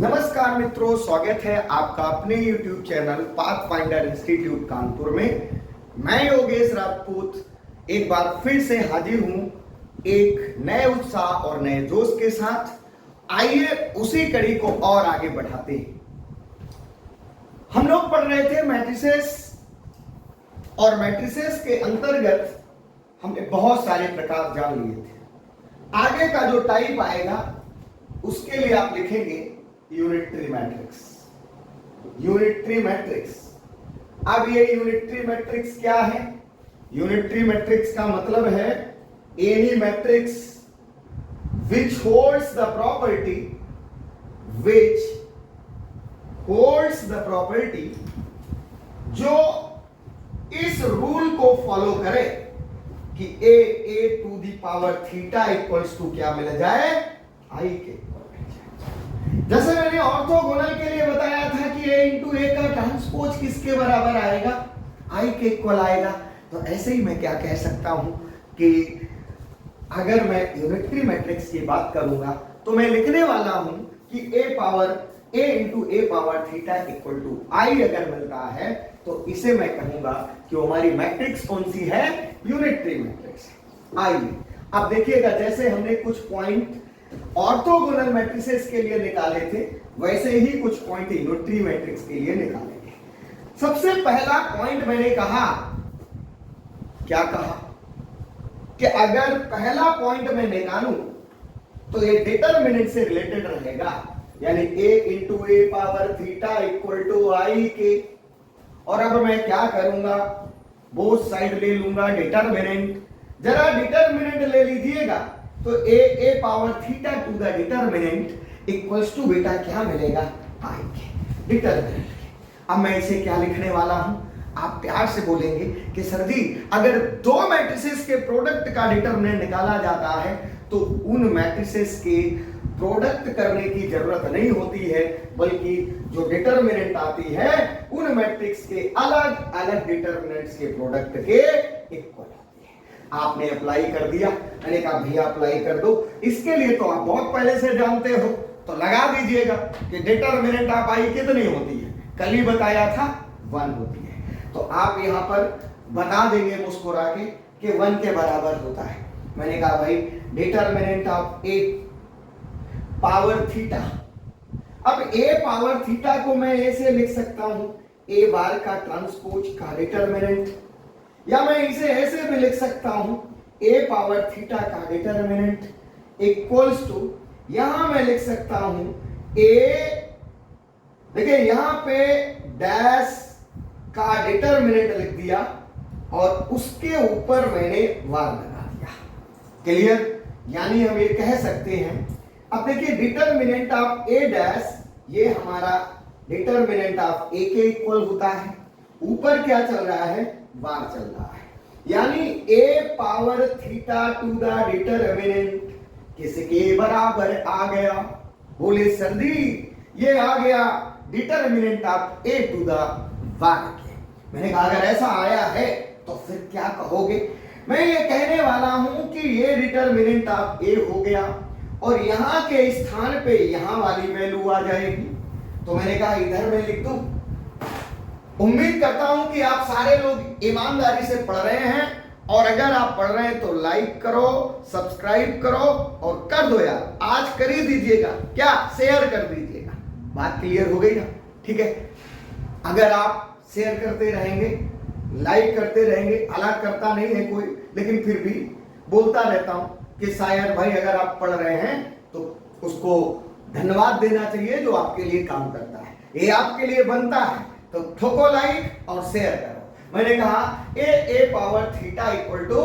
नमस्कार मित्रों, स्वागत है आपका अपने YouTube channel pathfinder institute Kanpur में। मैं योगेश राजपूत एक बार फिर से हाजिर हूं एक नए उत्साह और नए जोश के साथ। आइए उसी कड़ी को और आगे बढ़ाते हैं। हम लोग पढ़ रहे थे मैट्रिसेस, और मैट्रिसेस के अंतर्गत हमने बहुत सारे प्रकार जान लिए थे। आगे का जो टाइप आएगा उसके लिए आप लिखेंगे यूनिटरी मैट्रिक्स। Unitary matrix. अब ये यूनिटरी मैट्रिक्स क्या है? यूनिटरी मैट्रिक्स का मतलब है any matrix which holds the property जो इस रूल को फॉलो करे कि a to the power theta equals to क्या मिल जाए, आई के। जैसे मैंने ऑर्थोगोनल के लिए बताया था कि a इंटू ए का ट्रांसपोज किसके बराबर आएगा, आई के इक्वल आएगा। तो ऐसे ही मैं क्या कह सकता हूं कि अगर मैं यूनिटरी मैट्रिक्स की बात करूंगा तो मैं लिखने वाला हूं कि a into A power theta equal to I अगर मिलता है तो इसे मैं कहूंगा कि हमारी मैट्रिक्स कौन सी है, यूनिटरी मैट्रिक्स। आइए अब देखिएगा, जैसे हमने कुछ पॉइंट ऑर्थोगोनल मैट्रिसेस के लिए निकाले थे वैसे ही कुछ पॉइंट यूनिटरी मैट्रिक्स के लिए निकालेंगे। सबसे पहला पॉइंट मैंने कहा, क्या कहा कि अगर पहला पॉइंट मैं निकालूं तो ये डिटरमिनेंट से रिलेटेड रहेगा, यानी a into A power theta equal to I के। और अब मैं क्या करूंगा, बोथ साइड ले लूंगा डिटरमिनेंट। जरा डिटरमिनेंट ले लीजिएगा तो a power theta to the determinant equals to बेटा क्या मिलेगा, आई के डिटरमिनेंट। अब मैं इसे क्या लिखने वाला हूं, आप प्यार से बोलेंगे कि सर जी अगर दो मैट्रिसेस के प्रोडक्ट का डिटरमिनेंट निकाला जाता है तो उन मैट्रिसेस के प्रोडक्ट करने की जरूरत नहीं होती है, बल्कि जो डिटरमिनेंट आती है उन मैट्रिक्स के अलग अलग डिटरमिनेंट्स के प्रोडक्ट के इक्वल आती है। आपने अप्लाई कर दिया, मैंने कहा भैया अप्लाई कर दो। इसके लिए तो आप बहुत पहले से जानते हो, तो लगा दीजिएगा कि डिटरमिनेंट ऑफ आई कितनी होती है, कल ही बताया था 1 होती है। तो आप यहां पर बता देंगे मुस्कुरा के कि 1 के बराबर होता है। मैंने कहा भाई determinant of A power theta. अब a पावर थीटा को मैं ऐसे लिख सकता हूं a बार का ट्रांसपोज का डिटरमिनेंट, या मैं इसे ऐसे भी लिख सकता हूं a पावर थीटा का डिटरमिनेंट इक्वल्स टू, यहां मैं लिख सकता हूं a, देखिए यहां पे डैश का डिटरमिनेंट लिख दिया और उसके ऊपर मैंने वार लगा दिया। क्लियर? यानी हम ये कह सकते हैं, अब देखिए डिटरमिनेंट ऑफ ए डैश, ये हमारा डिटरमिनेंट ऑफ ए के इक्वल होता है। ऊपर क्या चल रहा है, बार चल रहा है, यानी a power theta to the determinant किसके बराबर आ गया, बोले सर जी ये आ गया determinant of A to the bar के। मैंने कहा अगर ऐसा आया है तो फिर क्या कहोगे? मैं ये कहने वाला हूं कि ये डिटरमिनेंट ऑफ ए हो गया और यहां के स्थान पे यहां वाली वैल्यू आ जाएगी। तो मैंने कहा इधर मैं लिख दूं। उम्मीद करता हूं कि आप सारे लोग ईमानदारी से पढ़ रहे हैं, और अगर आप पढ़ रहे हैं तो लाइक करो, सब्सक्राइब करो और कर दो यार, आज कर ही दीजिएगा, क्या शेयर कर दीजिएगा। बात क्लियर हो गई ना? ठीक है, अगर आप शेयर करते रहेंगे, लाइक करते रहेंगे, अलग करता नहीं है कोई, लेकिन फिर भी बोलता रहता हूं कि शायद भाई अगर आप पढ़ रहे हैं तो उसको धन्यवाद देना चाहिए जो आपके लिए काम करता है, ये आपके लिए बनता है। तो ठोको लाइक और शेयर करो। मैंने कहा A power theta equal to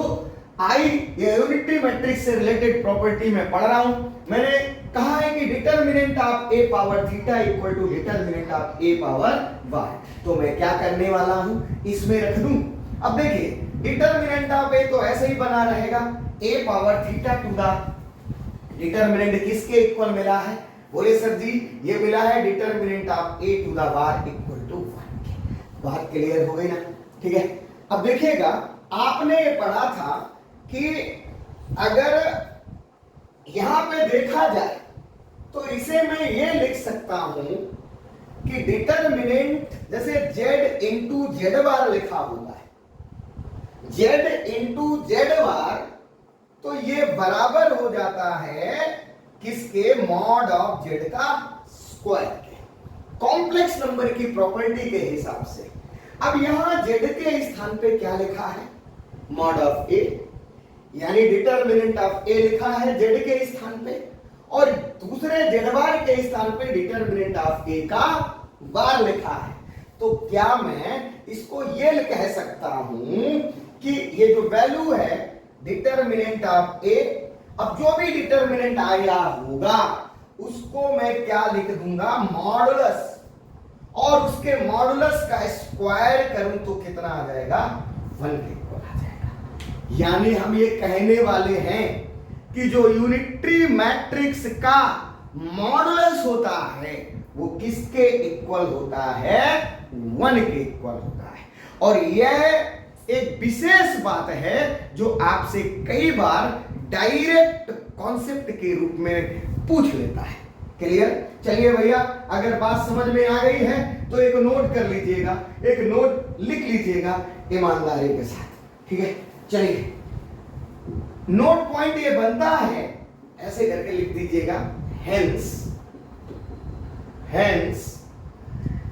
I, ये यूनिटरी मैट्रिक्स से रिलेटेड प्रॉपर्टी में पढ़ रहा हूं। मैंने कहा है कि determinant of A power theta equal to determinant of A power y. तो मैं क्या करने वाला हूं, इसमें रख दूं। अब देखिए डिटरमिनेंट ऑफ ए तो ऐसे ही बना रहेगा, a power theta to the determinant किसके इक्वल मिला है, बोले सर जी ये मिला है determinant of a to the bar equal to 1। बात क्लियर हो गई ना? ठीक है, अब देखिएगा आपने ये पढ़ा था कि अगर यहां पे देखा जाए तो इसे मैं ये लिख सकता हूं कि डिटर्मिनेंट जैसे z इंटू जेड बार लिखा हुआ है, z इंटू जेड बार, तो ये बराबर हो जाता है किसके, मॉड ऑफ जेड का स्क्वायर के, कॉम्प्लेक्स नंबर की प्रॉपर्टी के हिसाब से। अब यहां जेड के स्थान पे क्या लिखा है, मॉड ऑफ ए, यानी डिटर्मिनेंट ऑफ ए लिखा है जेड के स्थान पे, और दूसरे जेड बार के स्थान पे डिटर्मिनेंट ऑफ ए का बार लिखा है। तो क्या मैं इसको ये कह सकता हूं कि ये जो वैल्यू है डिटर्मिनेंट ऑफ ए, अब जो भी डिटर्मिनेंट आया होगा उसको मैं क्या लिख दूंगा, मॉडुलस, और उसके मॉडुलस का स्क्वायर करूं तो कितना आ जाएगा, 1 के इक्वल आ जाएगा। यानी हम ये कहने वाले हैं कि जो यूनिटरी मैट्रिक्स का मॉडुलस होता है वो किसके इक्वल होता है, 1 के इक्वल होता है। और यह एक विशेष बात है जो आपसे कई बार डायरेक्ट कॉन्सेप्ट के रूप में पूछ लेता है। क्लियर? चलिए भैया, अगर बात समझ में आ गई है तो एक नोट कर लीजिएगा, एक नोट लिख लीजिएगा ईमानदारी के साथ, ठीक है? चलिए, नोट पॉइंट ये बनता है, ऐसे करके लिख दीजिएगा, hence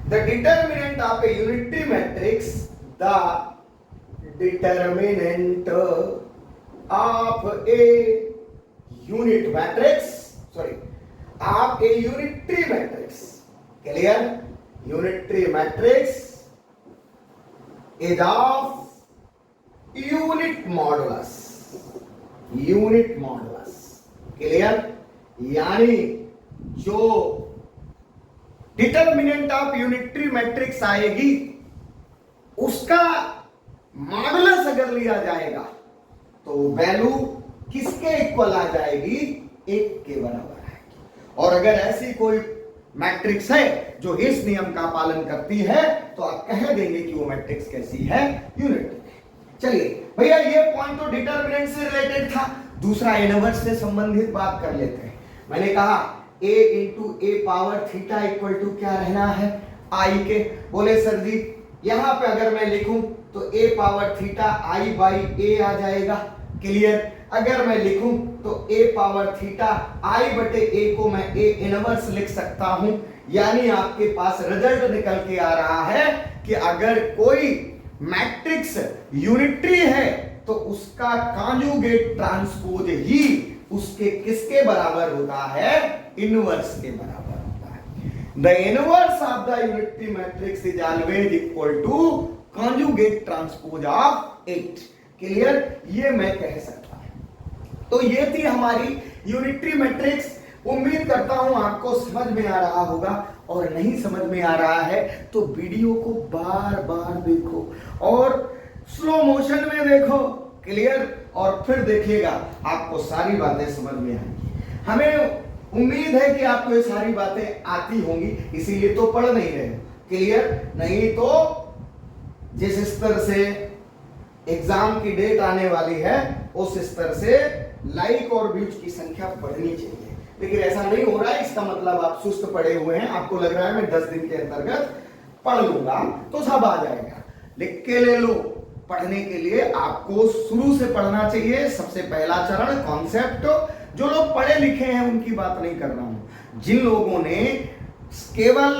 the determinant of a unitary matrix, the determinant of a unit matrix, sorry, of a unitary matrix, clear? Unitary matrix is of unit modulus, clear? यानी जो डिटर्मिनेंट ऑफ यूनिटरी मैट्रिक्स आएगी उसका मॉडुलस अगर लिया जाएगा तो value किसके equal आ जाएगी, 1 के बराबर आएगी। और अगर ऐसी कोई मैट्रिक्स है जो इस नियम का पालन करती है तो आप कह देंगे कि वो मैट्रिक्स कैसी है, यूनिटरी। चलिए भैया, ये पॉइंट तो डिटर्मिनेंट से रिलेटेड था, दूसरा इनवर्स से संबंधित बात कर लेते हैं। मैंने कहा a into A power theta equal to क्या रहना है, आई के। बोले सर जी यहां पे अगर मैं लिखूं तो a power theta I by a आ जाएगा, क्लियर? अगर मैं लिखूं तो a पावर थीटा आई बटे ए को मैं a इनवर्स लिख सकता हूं। यानी आपके पास रिजल्ट निकल के आ रहा है कि अगर कोई मैट्रिक्स यूनिटरी है तो उसका कॉन्जुगेट ट्रांसपोज ही उसके किसके बराबर होता है, इनवर्स के बराबर होता है। The inverse of the unitary matrix is always equal to conjugate transpose of it, clear? ये मैं कह सकता हूं। तो ये थी हमारी यूनिटरी मैट्रिक्स। उम्मीद करता हूं आपको समझ में आ रहा होगा, और नहीं समझ में आ रहा है तो वीडियो को बार बार देखो और स्लो मोशन में देखो, क्लियर? और फिर देखिएगा आपको सारी बातें समझ में आएंगी। हमें उम्मीद है कि आपको ये सारी बातें आती होंगी, इसीलिए तो पढ़ नहीं रहे, क्लियर? नहीं तो जिस स्तर से एग्जाम की डेट आने वाली है उस स्तर से लाइक और व्यूज की संख्या बढ़नी चाहिए, लेकिन ऐसा नहीं हो रहा है। इसका मतलब आप सुस्त पड़े हुए हैं, आपको लग रहा है मैं 10 दिन के अंतर्गत पढ़ लूंगा तो सब आ जाएगा। लिख के ले लो, पढ़ने के लिए आपको शुरू से पढ़ना चाहिए। सबसे पहला चरण कॉन्सेप्ट। जो लोग पढ़े लिखे हैं उनकी बात नहीं कर रहा हूं, जिन लोगों ने केवल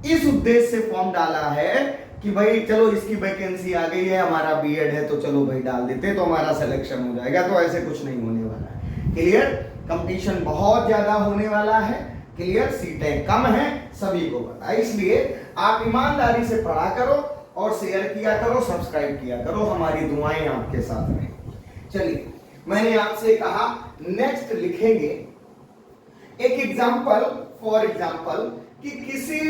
इस उद्देश्य से फॉर्म डाला है कि भाई चलो इसकी वैकेंसी आ गई है, हमारा बीएड है तो चलो भाई डाल देते तो हमारा सिलेक्शन हो जाएगा, तो ऐसे कुछ नहीं होने वाला है, क्लियर? कंपटीशन बहुत ज्यादा होने वाला है, क्लियर? सीटें कम हैं, सभी को पता है। इसलिए आप ईमानदारी से पढ़ा करो और शेयर किया करो, सब्सक्राइब किया करो, हमारी दुआएं आपके साथ रहेंगी। चलिए, मैंने आपसे कहा नेक्स्ट लिखेंगे एक एग्जांपल, फॉर एग्जांपल कि किसी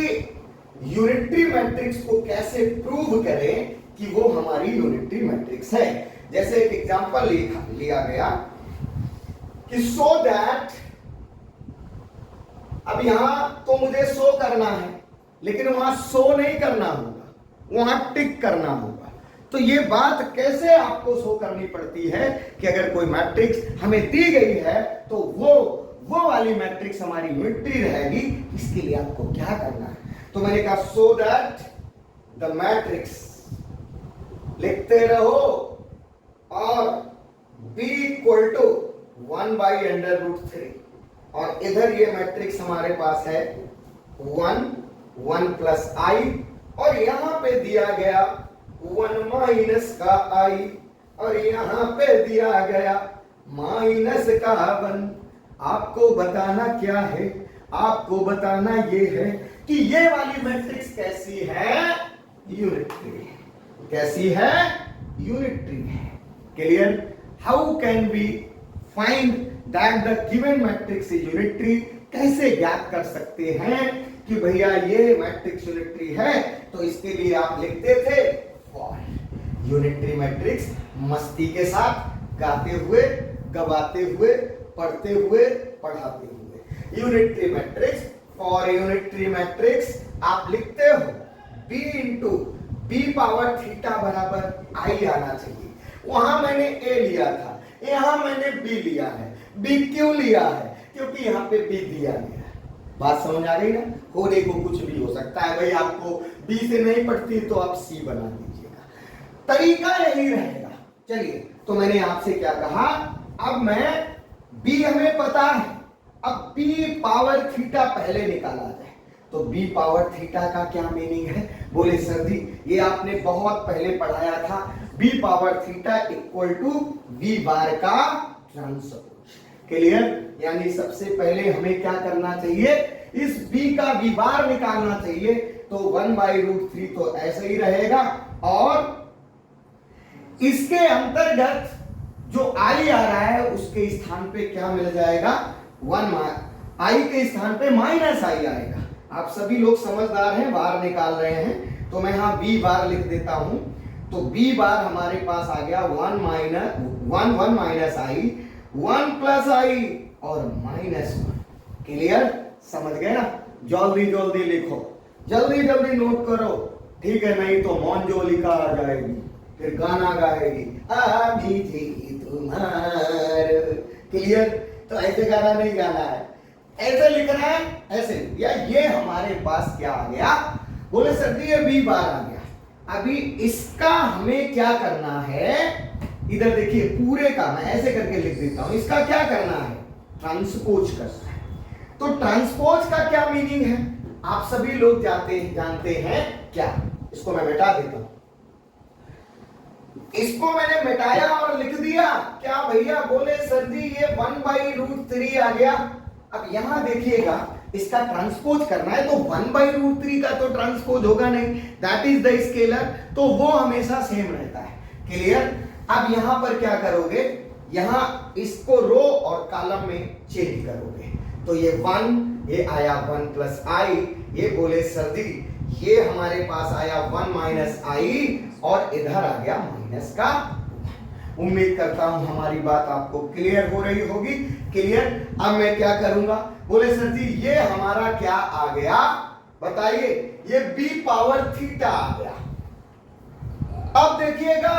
यूनिटरी मैट्रिक्स को कैसे प्रूव करें कि वो हमारी यूनिटरी मैट्रिक्स है। जैसे एक एग्जांपल लिया गया कि सो दैट, अब यहां तो मुझे शो करना है लेकिन वहां शो नहीं करना होगा, वहां टिक करना होगा। तो ये बात कैसे आपको शो करनी पड़ती है कि अगर कोई मैट्रिक्स हमें दी गई है तो वो वाली मैट्रिक्स हमारी यूनिटरी रहेगी, इसके लिए आपको क्या करना है? तो मैंने कहा सो दैट द मैट्रिक्स लिखते रहो और b इक्वल टू 1/√3 और इधर ये मैट्रिक्स हमारे पास है 1 1 प्लस i और यहां पे दिया गया 1 माइनस का i और यहां पे दिया गया माइनस का 1। आपको बताना क्या है? आपको बताना ये है कि ये वाली मैट्रिक्स कैसी है? यूनिटरी। कैसी है? यूनिटरी है। Clear? How can we find that the given matrix is unitary? कैसे ज्ञात कर सकते हैं कि भैया ये मैट्रिक्स यूनिटरी है? तो इसके लिए आप लिखते थे फॉर यूनिटरी मैट्रिक्स, मस्ती के साथ गाते हुए, गवाते हुए, पढ़ते हुए, पढ़ाते हुए। Unitary matrix, for unitary matrix आप लिखते हो b into b power theta बराबर आई आना चाहिए। वहां मैंने a लिया था, यहां मैंने b लिया है। b क्यों लिया है? क्योंकि यहां पे b दिया गया है। बात समझ आ गई ना? होने को कुछ भी हो सकता है भाई, आपको b से नहीं पढ़ती तो आप c बना दीजिएगा, तरीका यही रहेगा। चलिए, तो मैंने आपसे क्या कहा, अब मैं b हमें पता है, अब b पावर थीटा पहले निकाला जाए। तो b पावर थीटा का क्या मीनिंग है? बोले सर जी ये आपने बहुत पहले पढ़ाया था, b power theta equal to v bar का ट्रांसपोज। क्लियर? यानी सबसे पहले हमें क्या करना चाहिए? इस b का v बार निकालना चाहिए। तो 1/√3 तो ऐसे ही रहेगा और इसके अंतर्गत जो i आ रहा है उसके स्थान पे क्या मिल जाएगा? 1 i के स्थान पे माइनस i आएगा। आप सभी लोग समझदार हैं, बार निकाल रहे हैं, तो मैं यहां b बार लिख देता हूं। तो b बार हमारे पास आ गया 1 माइनस i, 1 प्लस i और -1। क्लियर? समझ गए ना? जल्दी जल्दी लिखो, जल्दी जल्दी नोट करो, ठीक है? नहीं तो मौनजोलिका आ जाएगी, फिर गाना गाएगी अभी जी तुम्हार। क्लियर? तो ऐसे गाना नहीं गाना है, ऐसे लिखना है, ऐसे। या ये हमारे पास क्या आ गया? बोले सर जी ये b बार आ गया। अभी इसका हमें क्या करना है? इधर देखिए, पूरे का मैं ऐसे करके लिख देता हूं। इसका क्या करना है? ट्रांसपोज करना है। तो ट्रांसपोज का क्या मीनिंग है? आप सभी लोग जानते हैं क्या? इसको मैं मिटा देता हूं। इसको मैंने मिटाया और लिख दिया क्या भैया? बोले सर जी ये 1/√3 आ गया। अब यहां देखिएगा, इसका ट्रांसपोज करना है तो 1/√3 का तो ट्रांसपोज होगा नहीं, दैट इज द स्केलर, तो वो हमेशा सेम रहता है। क्लियर? अब यहां पर क्या करोगे? यहां इसको रो और कॉलम में चेंज करोगे। तो ये 1, ये आया 1 प्लस i, ये बोले सर जी ये हमारे पास आया 1 माइनस i और इधर आ गया माइनस का। उम्मीद करता हूं हमारी बात आपको क्लियर हो रही होगी। क्लियर? अब मैं क्या करूंगा? बोले सर जी ये हमारा क्या आ गया? बताइए, ये b पावर थीटा आ गया। अब देखिएगा,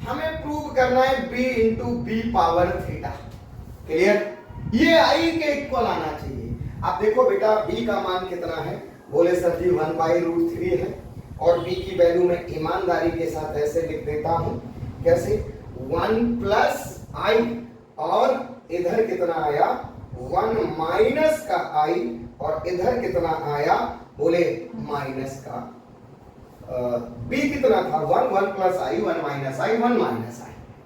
हमें प्रूव करना है b into b power theta. Clear? ये i के इक्वल आना चाहिए। अब देखो बेटा, b का मान कितना है? बोले सर जी 1/√3 है और b की वैल्यू में ईमानदारी के साथ ऐसे लिख देता हूं। कैसे? 1 प्लस i और इधर कितना आया? 1 माइनस का i और इधर कितना आया? बोले माइनस का b कितना था? 1 plus i, 1 minus i, 1 minus i।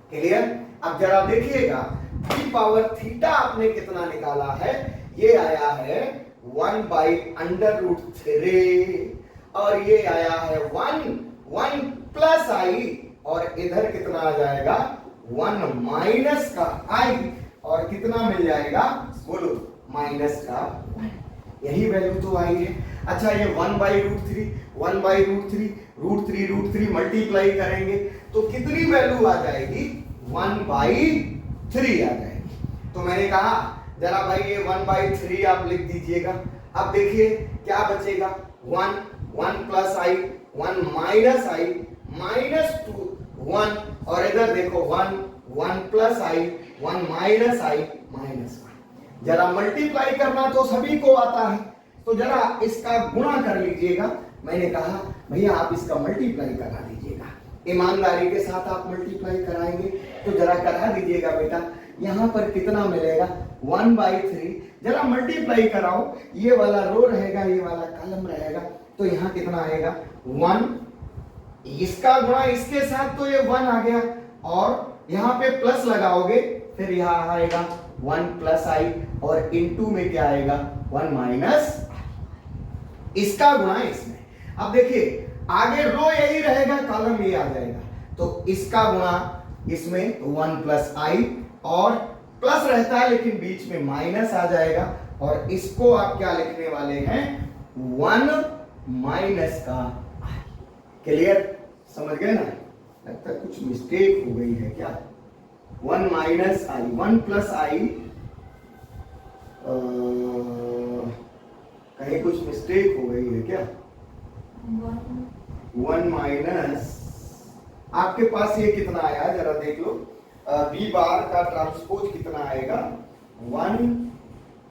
Clear? अब जरा देखिएगा, b पावर थीटा आपने कितना निकाला है? ये आया है 1/√3 और ये आया है 1 प्लस i और इधर कितना आ जाएगा? 1 माइनस का i और कितना मिल जाएगा? बोलो, माइनस का 1। यही वैल्यू तो आई है। अच्छा, ये 1/√3 मल्टीप्लाई करेंगे तो कितनी वैल्यू आ जाएगी? 1/3 आ जाएगी। तो मैंने कहा जरा भाई ये 1/3 आप लिख दीजिएगा। अब देखिए क्या बचेगा? 1 प्लस i, 1 माइनस i, -2 1 और इधर देखो 1 प्लस i, 1 माइनस i, -1। जरा मल्टीप्लाई करना तो सभी को आता है, तो जरा इसका गुणा कर लीजिएगा। मैंने कहा भैया आप इसका मल्टीप्लाई करा दीजिएगा, ईमानदारी के साथ आप मल्टीप्लाई कराएंगे तो जरा करा दीजिएगा बेटा। यहाँ पर कितना मिलेगा 1/3, जरा मल्टीप्लाई कराओ, ये वाला रो रहेगा, ये वाला कॉलम रहेगा, तो यहाँ कितना आएगा 1, इसका गुणा इसके साथ तो ये 1 आ गया, और यहाँ पे प्लस लगाओगे फिर यहाँ आएगा 1 प्लस आई, और इनटू में क्या आएगा 1 माइनस, इसका गुणा इसमें। अब देखिए आगे रो यही रहेगा, कॉलम ये आ जाएगा, तो इसका गुणा इसमें 1 प्लस आई, और प्लस रहता है लेकिन बीच में माइनस आ जाएगा, और इसको आप क्या लिखने वाले हैं 1 माइनस का आई। क्लियर, समझ गए ना? लगता है कुछ मिस्टेक हो गई है क्या? 1 माइनस आई, 1 प्लस आई, कहीं कुछ मिस्टेक हो गई है क्या? 1 माइनस, आपके पास ये कितना आया जरा देख लो, बी बार का ट्रांसपोज कितना आएगा 1,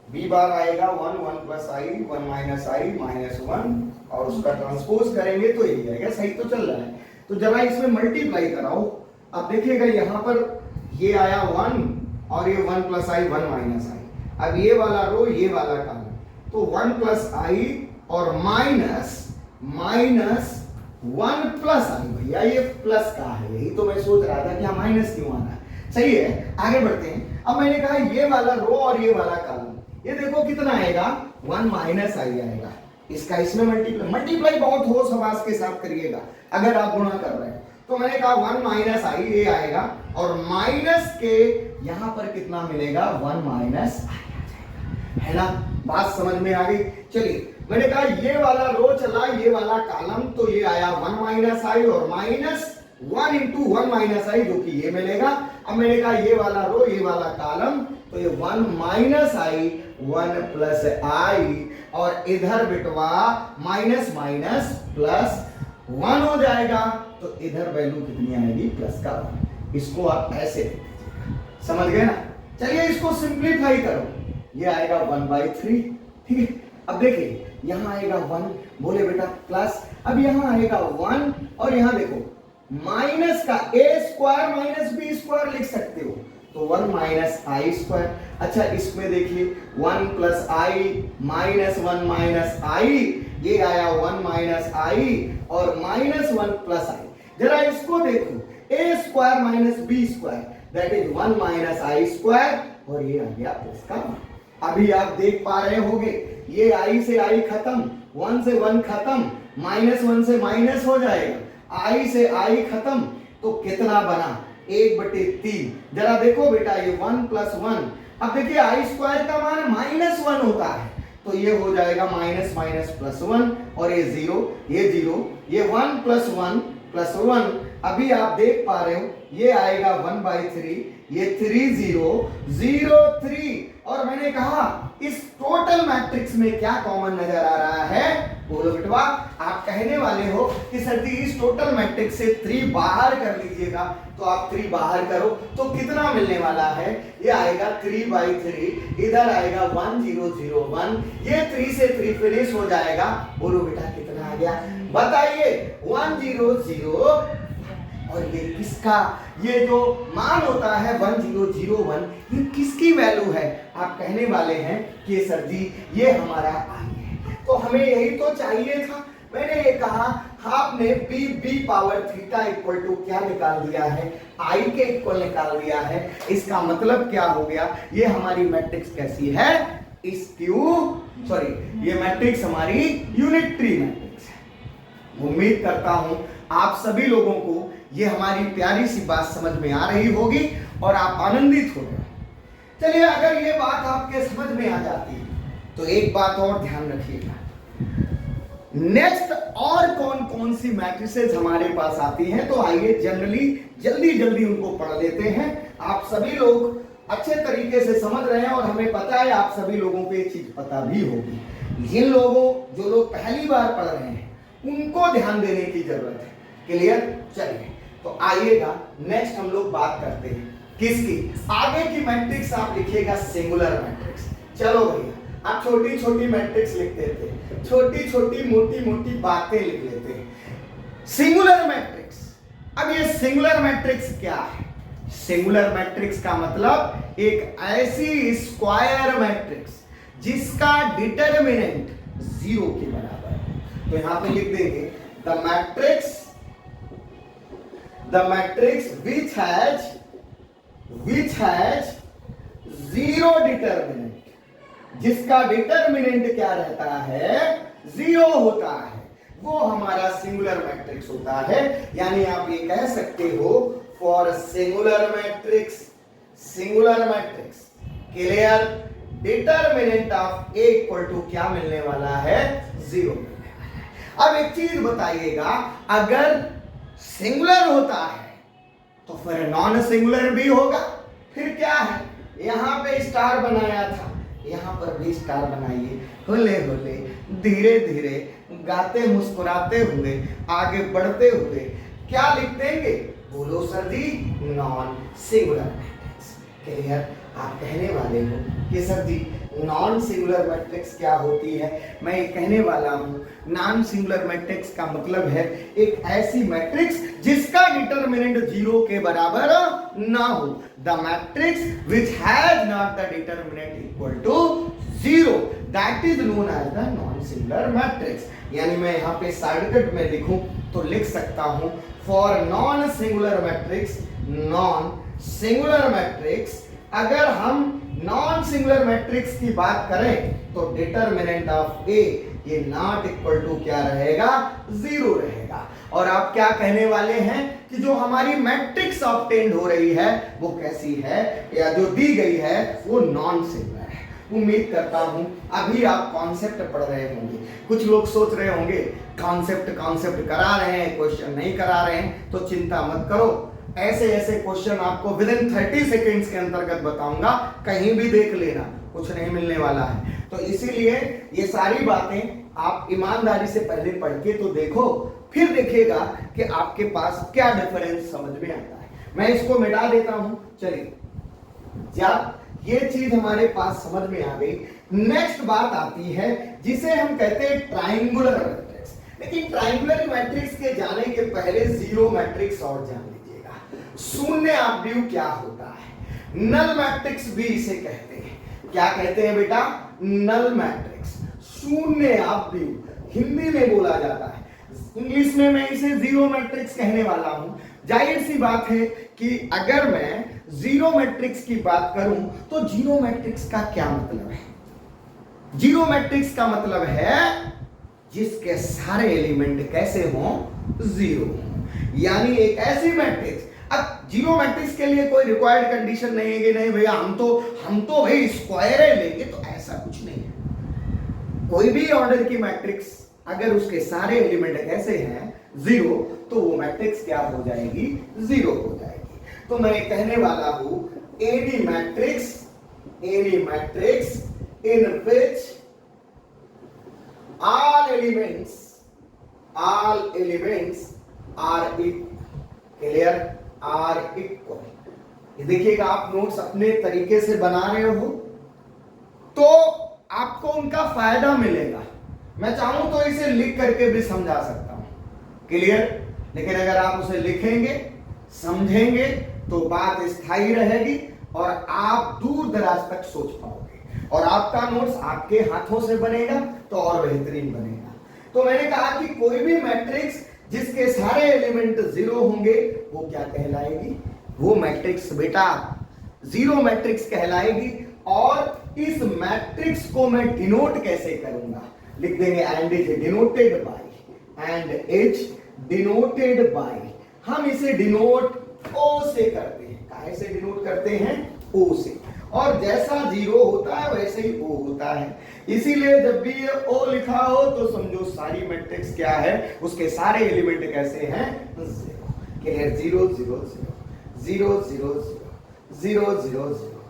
बी बार आएगा 1, 1 प्लस आई, 1 माइनस आई माइनस 1, और उसका ट्रांसपोज करेंगे तो यही आएगा। सही तो चल रहा है, तो जरा इसमें मल्टीप्लाई कराओ। अब देखिएगा यहाँ पर ये आया 1, और ये 1 प्लस आई 1 माइनस आई, अब ये वाला रो ये वाला कॉलम, तो 1 प्लस आई और माइनस 1 प्लस आई। भैया ये प्लस का है, यही तो मैं सोच रहा था कि हाँ माइनस क्यों आ रहा है। सही है, आगे बढ़ते हैं। अब मैंने कहा ये वाला रो और ये वाला कॉलम, ये देखो कितना आएगा 1 माइनस आई आएगा, इसका इसमें मल्टीप्लाई बहुत होश हवास के साथ करिएगा अगर आप गुणा कर रहे हैं। तो मैंने कहा 1 माइनस आई ये आएगा, और माइनस के यहां पर कितना मिलेगा 1 माइनस आई आ जाएगा, है ना? बात समझ में आ गई? चलिए, मैंने कहा ये वाला रो चला, ये वाला कॉलम, तो ये आया 1 माइनस आई और माइनस 1 इंटू 1 माइनस आई, जो कि ये मिलेगा। अब मैंने कहा ये वाला रो ये वाला कॉलम, तो ये 1 माइनस आई 1 प्लस आई, और इधर बिटवा माइनस माइनस प्लस 1 हो जाएगा, तो इधर वैल्यू कितनी आएगी प्लस का 1। इसको आप ऐसे समझ गए ना? चलिए इसको सिंप्लीफाई करो, ये आएगा 1/3, ठीक है? अब देखिए यहां आएगा 1, बोले बेटा प्लस, अब यहां आएगा 1, और यहां देखो माइनस का a square minus b square लिख सकते हो, तो 1 माइनस आई स्क्वायर। अच्छा इसमें देखिए 1 प्लस आई माइनस 1 माइनस आई, ये आया 1 माइनस आई और माइनस 1 प्लस आई। जरा इसको देखो, a square minus b square that is 1 minus I square, और ये आ गया प्लस का 1। अभी आप देख पा रहे होंगे ये आई से आई खत्म, 1 से 1 खत्म, माइनस 1 से माइनस हो जाएगा, आई से आई खत्म, तो कितना बना 1/3। जरा देखो बेटा ये 1 प्लस 1, अब देखिए आई स्क्वायर का मान माइनस 1 होता है, तो ये हो जाएगा माइनस माइनस प्लस 1, और ये 0, ये 0, ये 1 प्लस 1 प्लस 1। अभी आप देख पा रहे हो ये आएगा 1/3, ये 3 0 0 3, और मैंने कहा इस टोटल मैट्रिक्स में क्या कॉमन नजर आ रहा है? बोलो बेटवा, आप कहने वाले हो कि सर जी इस टोटल मैट्रिक्स से 3 बाहर कर लीजिएगा, तो आप 3 बाहर करो तो कितना मिलने वाला है? ये आएगा 3/3, इधर आएगा 1 0 0 1, ये 3 से 3 फिनिश हो जाएगा। बोलो बेटा कितना आ गया? बताइए 1 0 0, और ये किसका, ये जो मान होता है 1 0 0 1, ये किसकी वैल्यू है? आप कहने वाले हैं कि सर जी ये हमारा आई है, तो हमें यही तो चाहिए था। मैंने ये कहा आपने b power theta equal to क्या निकाल दिया है? आई के इक्वल निकाल दिया है। इसका मतलब क्या हो गया? ये हमारी मैट्रिक्स कैसी है? ये मैट्रिक्स हमारी यूनिटरी मैट्रिक्स है। उम्मीद करता हूं आप सभी लोगों को ये हमारी प्यारी सी बात समझ में आ रही होगी और आप आनंदित हो रहे हैं। चलिए अगर ये बात आपके समझ में आ जाती है तो एक बात और ध्यान रखिएगा, नेक्स्ट और कौन कौन सी मैट्रिसेस हमारे पास आती हैं, तो आइए जनरली जल्दी उनको पढ़ लेते हैं। आप सभी लोग अच्छे तरीके से समझ रहे हैं और हमें पता है आप सभी लोगों को ये चीज पता भी होगी। जिन लोगों जो लोग पहली बार पढ़ रहे हैं उनको ध्यान देने की जरूरत है। क्लियर? चलिए तो आइएगा नेक्स्ट हम लोग बात करते हैं किसकी? आगे की मैट्रिक्स आप लिखिएगा सिंगुलर मैट्रिक्स। चलो भैया आप छोटी छोटी मैट्रिक्स लिखते थे, छोटी छोटी मोटी मोटी बातें लिख लेते हैं। सिंगुलर मैट्रिक्स, अब ये सिंगुलर मैट्रिक्स क्या है? सिंगुलर मैट्रिक्स का मतलब एक ऐसी स्क्वायर मैट्रिक्स जिसका डिटरमिनेंट 0 के बराबर है। तो यहां पे लिख देंगे the matrix which has 0 determinant, जिसका डिटरमिनेंट क्या रहता है? 0 होता है, वो हमारा सिंगुलर मैट्रिक्स होता है। यानी आप ये कह सकते हो for singular matrix clear, determinant of A equal to क्या मिलने वाला है? 0 मिलने वाला है। अब एक चीज बताइएगा, अगर सिंगुलर होता है तो फिर नॉन सिंगुलर भी होगा। फिर क्या है? यहां पे स्टार बनाया था, यहां पर भी स्टार बनाइए, होले होले धीरे धीरे गाते मुस्कुराते हुए आगे बढ़ते हुए क्या लिख देंगे? बोलो सर जी, नॉन सिंगुलर मैट्रिक्स। क्लियर? आप कहने वाले हो कि सर जी नॉन सिंगुलर मैट्रिक्स क्या होती है? मैं ये कहने वाला हूं नॉन सिंगुलर मैट्रिक्स का मतलब है एक ऐसी मैट्रिक्स जिसका डिटरमिनेंट 0 के बराबर ना हो। The matrix which has not the determinant equal to 0, that is known as the non singular matrix. यानी मैं यहाँ पे शॉर्टकट में लिखूं तो लिख सकता हूं फॉर नॉन सिंगुलर मैट्रिक्स, अगर हम नॉन सिंगुलर मैट्रिक्स की बात करें तो डिटरमिनेंट ऑफ ए ये नॉट इक्वल टू क्या रहेगा? 0 रहेगा। और आप क्या कहने वाले हैं कि जो हमारी मैट्रिक्स ऑब्टेन्ड हो रही है वो कैसी है, या जो दी गई है वो नॉन सिंगुलर है। उम्मीद करता हूं अभी आप कॉन्सेप्ट पढ़ रहे होंगे। कुछ लोग सोच रहे होंगे कॉन्सेप्ट करा रहे हैं, क्वेश्चन नहीं करा रहे हैं, तो चिंता मत करो, ऐसे ऐसे क्वेश्चन आपको विद इन 30 सेकेंड्स के अंतर्गत बताऊंगा, कहीं भी देख लेना, कुछ नहीं मिलने वाला है। तो इसीलिए ये सारी बातें आप ईमानदारी से पहले पढ़ के तो देखो, फिर देखिएगा कि आपके पास क्या डिफरेंस समझ में आता है। मैं इसको मिटा देता हूं। चलिए, जब ये चीज हमारे पास समझ में आ गई, नेक्स्ट बात आती है जिसे हम कहते हैं ट्राइंगुलर मैट्रिक्स। लेकिन ट्राइंगुलर मैट्रिक्स के जाने के पहले जीरो मैट्रिक्स और जान लीजिएगा। शून्य ऑब्ड्यू क्या होता है? नल मैट्रिक्स भी इसे कहते हैं। क्या कहते हैं बेटा? नल मैट्रिक्स, शून्य ऑब्ड्यू हिंदी में बोला जाता है। इंग्लिश में मैं इसे जीरो मैट्रिक्स कहने वाला हूं। जाहिर सी बात है कि अगर मैं जीरो मैट्रिक्स की बात करूं तो जीरो मैट्रिक्स का क्या मतलब है? जीरो मैट्रिक्स का मतलब है जिसके सारे एलिमेंट कैसे हों? जीरो हों। यानी एक ऐसी मैट्रिक्स, अब जीरो मैट्रिक्स के लिए कोई रिक्वायर्ड कंडीशन नहीं है कि नहीं भैया हम तो भाई स्क्वायर लेंगे, तो ऐसा कुछ नहीं है। कोई भी ऑर्डर की मैट्रिक्स अगर उसके सारे एलिमेंट कैसे हैं? जीरो, तो वो मैट्रिक्स क्या हो जाएगी? जीरो हो जाएगी। तो मैं कहने वाला हूं any matrix in which all elements are equal। ये देखिएगा, आप नोट्स अपने तरीके से बना रहे हो तो आपको उनका फायदा मिलेगा। मैं चाहूं तो इसे लिख करके भी समझा सकता हूं, क्लियर। लेकिन अगर आप उसे लिखेंगे, समझेंगे, तो बात स्थायी रहेगी और आप दूर दराज तक सोच पाओगे, और आपका नोट्स आपके हाथों से बनेगा तो और बेहतरीन बनेगा। तो मैंने कहा कि कोई भी मैट्रिक्स जिसके सारे एलिमेंट जीरो होंगे वो क्या कहलाएगी? वो मैट्रिक्स बेटा जीरो मैट्रिक्स कहलाएगी। और इस मैट्रिक्स को मैं डिनोट कैसे करूंगा? लिख देंगे एंड इज डिनोटेड बाय। हम इसे डिनोट ओ से करते हैं। काहे से डिनोट करते हैं? ओ से। और जैसा जीरो होता है वैसे ही ओ होता है। इसीलिए जब भी ये ओ लिखा हो तो समझो सारी मैट्रिक्स क्या है, उसके सारे एलिमेंट कैसे हैं? Zero. Clear? Zero zero zero zero zero zero zero zero.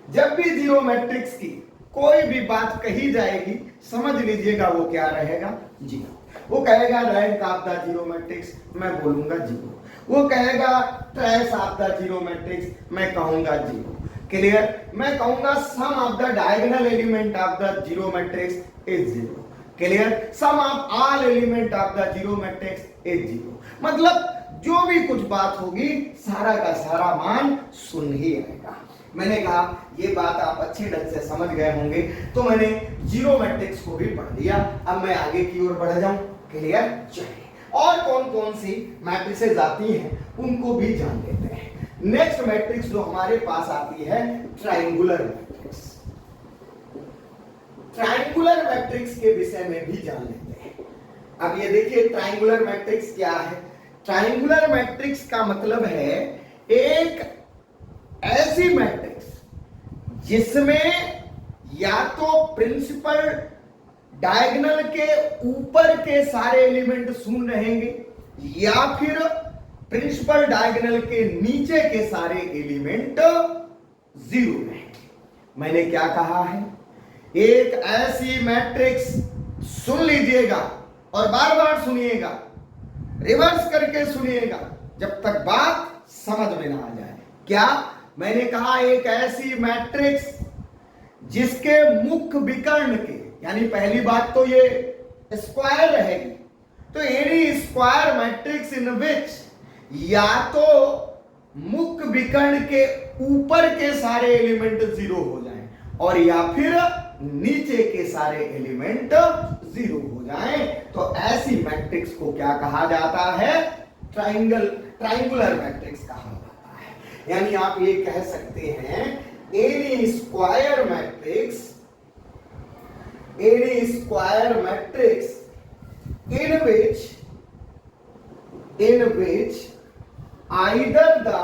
जब भी जीरो मैट्रिक्स की कोई भी बात कही जाएगी, समझ लीजिएगा वो क्या रहेगा? जीरो। वो कहेगा rank of the zero matrix, मैं बोलूंगा जीरो। वो कहेगा trace of the zero matrix, मैं कहूंगा जीरो। क्लियर? मैं कहूंगा sum of the diagonal element of the zero matrix is zero. Clear? Sum of all element of the zero matrix is zero. मतलब जो भी कुछ बात होगी सारा का सारा मान शून्य ही आएगा। मैंने कहा ये बात आप अच्छे ढंग से समझ गए होंगे, तो मैंने जीरो मैट्रिक्स को भी पढ़ लिया। अब मैं आगे की ओर बढ़ जाऊं। क्लियर? चलिए, और कौन कौन सी मैट्रिसेस आती हैं उनको भी जान लेते हैं। नेक्स्ट मैट्रिक्स जो हमारे पास आती है ट्रायंगुलर मैट्रिक्स। ट्रायंगुलर मैट्रिक्स के विषय में भी जान लेते हैं। अब ये देखिए ट्रायंगुलर मैट्रिक्स क्या है। ट्रायंगुलर मैट्रिक्स का मतलब है एक ऐसी मैट्रिक्स जिसमें या तो प्रिंसिपल डायगोनल के ऊपर के सारे एलिमेंट शून्य रहेंगे या फिर प्रिंसिपल डायगोनल के नीचे के सारे एलिमेंट जीरो रहेंगे। मैंने क्या कहा है? एक ऐसी मैट्रिक्स, सुन लीजिएगा और बार बार सुनिएगा, रिवर्स करके सुनिएगा जब तक बात समझ में ना आ जाए। क्या मैंने कहा? एक ऐसी मैट्रिक्स जिसके मुख्य विकर्ण के, यानी पहली बात तो ये स्क्वायर रहेगी, तो एनी स्क्वायर मैट्रिक्स इन विच या तो मुख्य विकर्ण के ऊपर के सारे एलिमेंट जीरो हो जाएं और या फिर नीचे के सारे एलिमेंट जीरो हो जाएं, तो ऐसी मैट्रिक्स को क्या कहा जाता है? ट्रायंगुलर मैट्रिक्स कहा जाता है। यानी आप ये कह सकते हैं any square matrix in which either the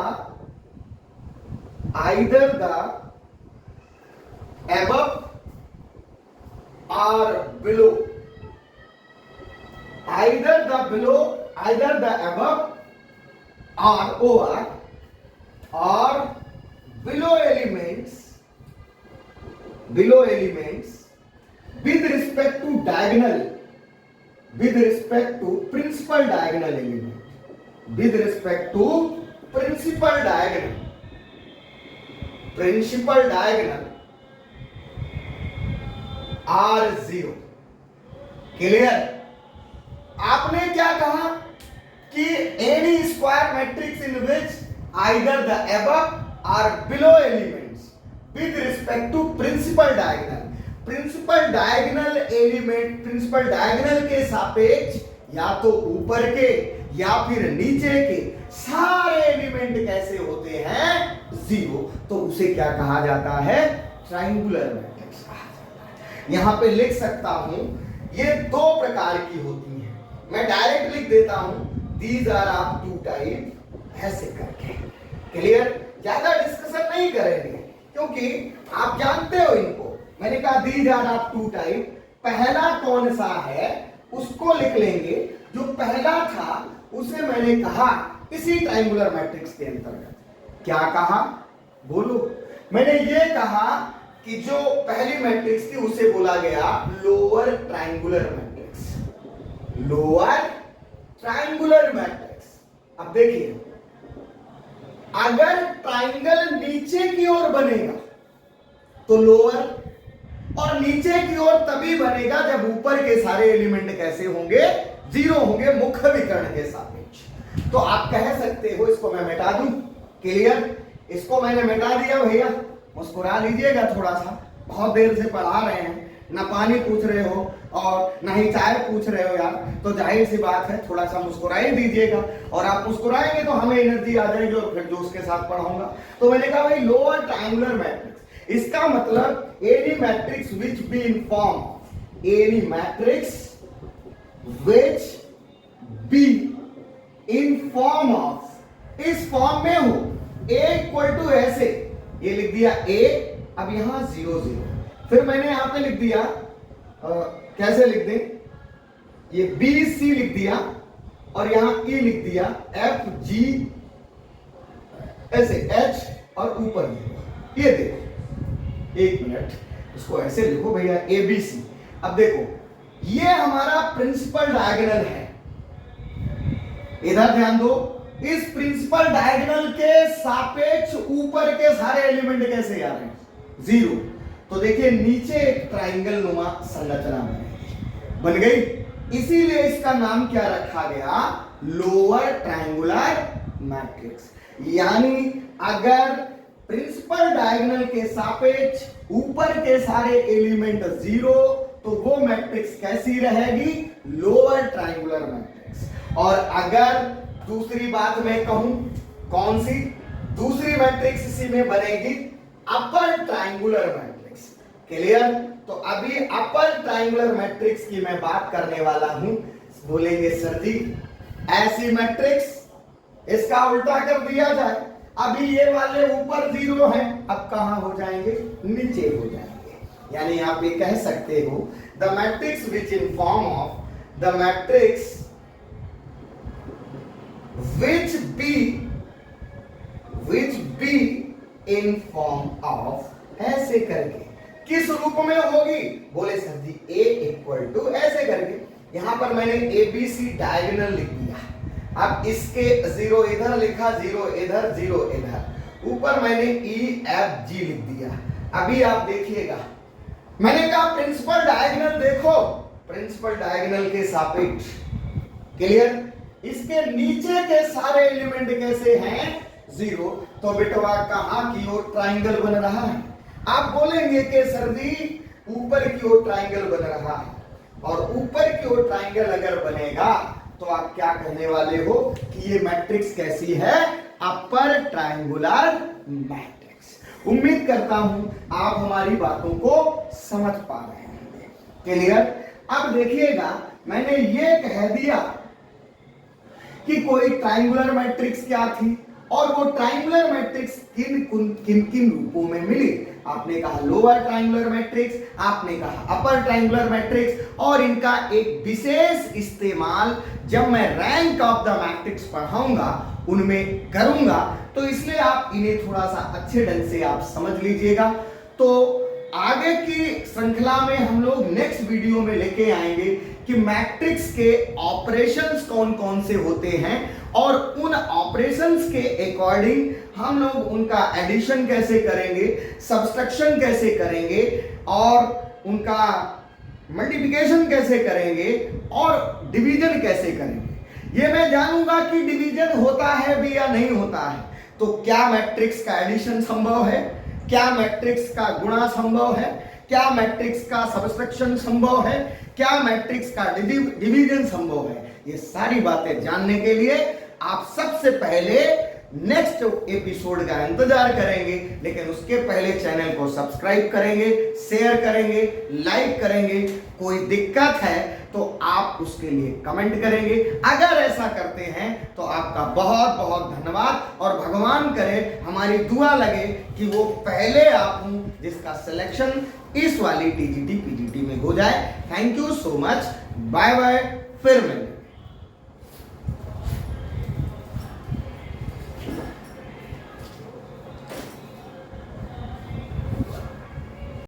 above or below, either the above or over or below elements with respect to diagonal, with respect to principal diagonal element, with respect to principal diagonal are zero। Clear? आपने क्या कहा कि any square matrix in which either the above or below elements with respect to principal diagonal, principal diagonal element, principal diagonal के सापेक्ष या तो ऊपर के या फिर नीचे के सारे एलिमेंट कैसे होते हैं? जीरो। तो उसे क्या कहा जाता है? ट्रायंगुलर मैट्रिक्स कहा जाता है। यहां पे लिख सकता हूं, ये दो प्रकार की होती हैं। मैं डायरेक्ट लिख देता हूं, these are of two type, ऐसे करके। क्लियर? ज्यादा डिस्कशन नहीं करेंगे क्योंकि आप जानते हो इनको। मैंने कहा these are of two type, पहला कौन सा है उसको लिख लेंगे। जो पहला था उसे मैंने कहा इसी ट्रायंगुलर मैट्रिक्स के अंतर्गत। क्या कहा? बोलो। मैंने ये कहा कि जो पहली मैट्रिक्स थी उसे बोला गया lower triangular matrix, lower triangular matrix. अब देखिए, अगर ट्रायंगल नीचे की ओर बनेगा तो लोअर, और नीचे की ओर तभी बनेगा जब ऊपर के सारे एलिमेंट कैसे होंगे? जीरो होंगे, मुख्य विकर्ण के सापेक्ष। तो आप कह सकते हो इसको मैं मिटा दूं। क्लियर? इसको मैंने मिटा दिया भैया, मुस्कुरा लीजिएगा थोड़ा सा। बहुत देर से पढ़ा रहे हैं, ना पानी पूछ रहे हो और ना ही चाय पूछ रहे हो यार, तो जाहिर सी बात है थोड़ा सा मुस्कुरा ही दीजिएगा। और आप मुस्कुराएंगे तो हमें एनर्जी आ जाएगी और फिर जोश के साथ पढ़ाऊंगा। तो मैंने कहा भाई लोअर ट्रायंगुलर मैट्रिक्स, इसका मतलब any matrix which be in form, any matrix which be in form of, इस फॉर्म में हो a इक्वल टू ऐसे, ये लिख दिया a, अब यहां 0 0, फिर मैंने यहां पे लिख दिया कैसे लिख दें, ये b c लिख दिया और यहां e लिख दिया, f g ऐसे h और ऊपर ये देखो, एक मिनट इसको ऐसे लिखो भैया a b c। अब देखो ये हमारा प्रिंसिपल डायगोनल है, इधर ध्यान दो, इस प्रिंसिपल डायगोनल के सापेक्ष ऊपर के सारे एलिमेंट कैसे आ रहे हैं? 0। तो देखिए नीचे एक ट्राइंगल नुमा संरचना बन गई, इसीलिए इसका नाम क्या रखा गया? Lower triangular matrix. यानी अगर प्रिंसिपल डायगोनल के सापेक्ष ऊपर के सारे एलिमेंट 0, तो वो मैट्रिक्स कैसी रहेगी? Lower triangular matrix. और अगर दूसरी बात मैं कहूं, कौन सी दूसरी मैट्रिक्स इसी में बनेगी? Upper triangular matrix. क्लियर? तो अभी अपर ट्रायंगुलर मैट्रिक्स की मैं बात करने वाला हूं। बोलेंगे सर जी ऐसी मैट्रिक्स इसका उल्टा कर दिया जाए, अभी ये वाले ऊपर 0 हैं, अब कहां हो जाएंगे? नीचे हो जाएंगे। यानी आप ये कह सकते हो the matrix which in form of the matrix which be in form of ऐसे करके किस रूप में होगी? बोले सर जी A इक्वल टू ऐसे करके। यहां पर मैंने ABC डायगोनल लिख दिया, अब इसके 0 इधर लिखा, 0 इधर, 0 इधर, ऊपर मैंने EFG लिख दिया। अभी आप देखिएगा, मैंने कहा प्रिंसिपल डायगोनल देखो, प्रिंसिपल डायगोनल के सापेक्ष। क्लियर? इसके नीचे के सारे एलिमेंट कैसे हैं? 0। तो बेटवा कहां की ओर ट्राइंगल बन रहा है? आप बोलेंगे कि सर जी ऊपर की ओर ट्राइंगल बन रहा है, और ऊपर की ओर ट्राइंगल अगर बनेगा तो आप क्या कहने वाले हो कि ये मैट्रिक्स कैसी है? Upper triangular matrix. उम्मीद करता हूं आप हमारी बातों को समझ पा रहे हैं। क्लियर? अब देखिएगा, मैंने ये कह दिया कि कोई ट्रायंगुलर मैट्रिक्स क्या थी, और वो ट्रायंगुलर मैट्रिक्स किन रूपों में मिली। आपने कहा लोअर ट्रायंगुलर मैट्रिक्स, आपने कहा अपर ट्रायंगुलर मैट्रिक्स, और इनका एक विशेष इस्तेमाल जब मैं रैंक ऑफ द मैट्रिक्स पढ़ाऊंगा उनमें करूंगा, तो इसलिए आप इन्हें थोड़ा सा अच्छे ढंग से आप समझ लीजिएगा। तो आगे की श्रृंखला में हम लोग नेक्स्ट वीडियो में लेके आएंगे कि मैट्रिक्स के ऑपरेशंस कौन कौन से होते हैं, और उन ऑपरेशंस के अकॉर्डिंग हम लोग उनका एडिशन कैसे करेंगे, सब्सट्रैक्शन कैसे करेंगे, और उनका मल्टीप्लिकेशन कैसे करेंगे, और डिवीजन कैसे करेंगे। ये मैं जानूंगा कि डिवीजन होता है भी या नहीं होता है, तो क्या मैट्रिक्स का एडिशन संभव है, क्या मैट्रिक्स का गुणा संभव है, क्या मैट्रिक्स का सब्सट्रैक्शन संभव है, क्या मैट्रिक्स का डिवीजन संभव है। ये सारी बातें जानने के लिए आप सबसे पहले नेक्स्ट एपिसोड का इंतजार करेंगे, लेकिन उसके पहले चैनल को सब्सक्राइब करेंगे, शेयर करेंगे, लाइक करेंगे। कोई दिक्कत है तो आप उसके लिए कमेंट करेंगे। अगर ऐसा करते हैं तो आपका बहुत बहुत धन्यवाद, और भगवान करे हमारी दुआ लगे कि वो पहले आप हूं जिसका सिलेक्शन इस वाली TGT PGT में हो जाए। Thank you so much, bye bye, फिर मिलेंगे।